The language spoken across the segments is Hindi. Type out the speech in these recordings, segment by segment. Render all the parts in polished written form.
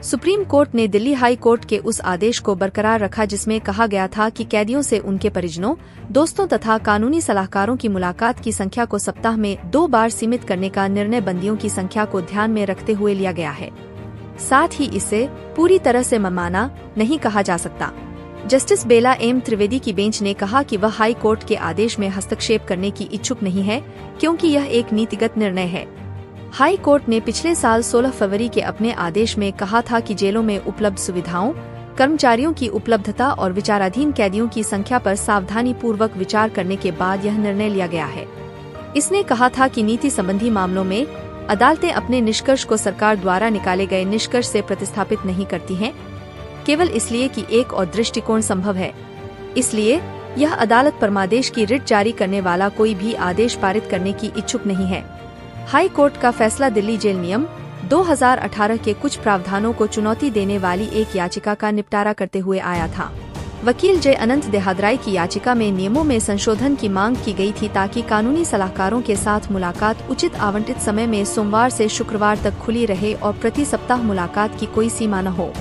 सुप्रीम कोर्ट ने दिल्ली हाई कोर्ट के उस आदेश को बरकरार रखा जिसमें कहा गया था कि कैदियों से उनके परिजनों, दोस्तों तथा कानूनी सलाहकारों की मुलाकात की संख्या को सप्ताह में 2 बार सीमित करने का निर्णय बंदियों की संख्या को ध्यान में रखते हुए लिया गया है। साथ ही इसे पूरी तरह से मनमाना नहीं कहा जा सकता। जस्टिस बेला एम त्रिवेदी की बेंच ने कहा कि वह हाई कोर्ट के आदेश में हस्तक्षेप करने की इच्छुक नहीं है क्योंकि यह एक नीतिगत निर्णय है। हाई कोर्ट ने पिछले साल 16 फरवरी के अपने आदेश में कहा था कि जेलों में उपलब्ध सुविधाओं, कर्मचारियों की उपलब्धता और विचाराधीन कैदियों की संख्या पर सावधानी पूर्वक विचार करने के बाद यह निर्णय लिया गया है। इसने कहा था कि नीति संबंधी मामलों में अदालतें अपने निष्कर्ष को सरकार द्वारा निकाले गए निष्कर्ष से प्रतिस्थापित नहीं करती हैं, केवल इसलिए कि एक और दृष्टिकोण संभव है। इसलिए यह अदालत परमादेश की रिट जारी करने वाला कोई भी आदेश पारित करने की इच्छुक नहीं है। हाई कोर्ट का फैसला दिल्ली जेल नियम 2018 के कुछ प्रावधानों को चुनौती देने वाली एक याचिका का निपटारा करते हुए आया था। वकील जय अनंत देहादराई की याचिका में नियमों में संशोधन की मांग की गई थी ताकि कानूनी सलाहकारों के साथ मुलाकात उचित आवंटित समय में सोमवार से शुक्रवार तक खुली रहे और प्रति सप्ताह मुलाकात की कोई सीमा न हो।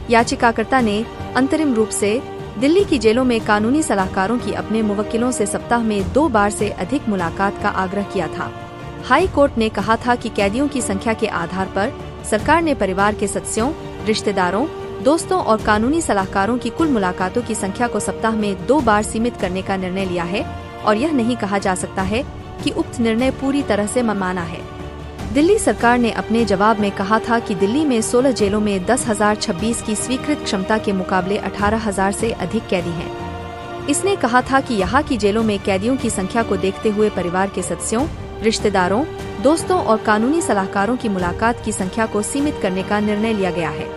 याचिकाकर्ता ने अंतरिम रूप से दिल्ली की जेलों में कानूनी सलाहकारों की अपने मुवक्किलों से सप्ताह में 2 बार से अधिक मुलाकात का आग्रह किया था। हाई कोर्ट ने कहा था कि कैदियों की संख्या के आधार पर सरकार ने परिवार के सदस्यों, रिश्तेदारों, दोस्तों और कानूनी सलाहकारों की कुल मुलाकातों की संख्या को सप्ताह में 2 बार सीमित करने का निर्णय लिया है और यह नहीं कहा जा सकता है कि उक्त निर्णय पूरी तरह से मनमाना है। दिल्ली सरकार ने अपने जवाब में कहा था कि दिल्ली में 16 जेलों में 10,026 की स्वीकृत क्षमता के मुकाबले 18,000 से अधिक कैदी हैं। इसने कहा था कि यहाँ की जेलों में कैदियों की संख्या को देखते हुए परिवार के सदस्यों, रिश्तेदारों, दोस्तों और कानूनी सलाहकारों की मुलाकात की संख्या को सीमित करने का निर्णय लिया गया है।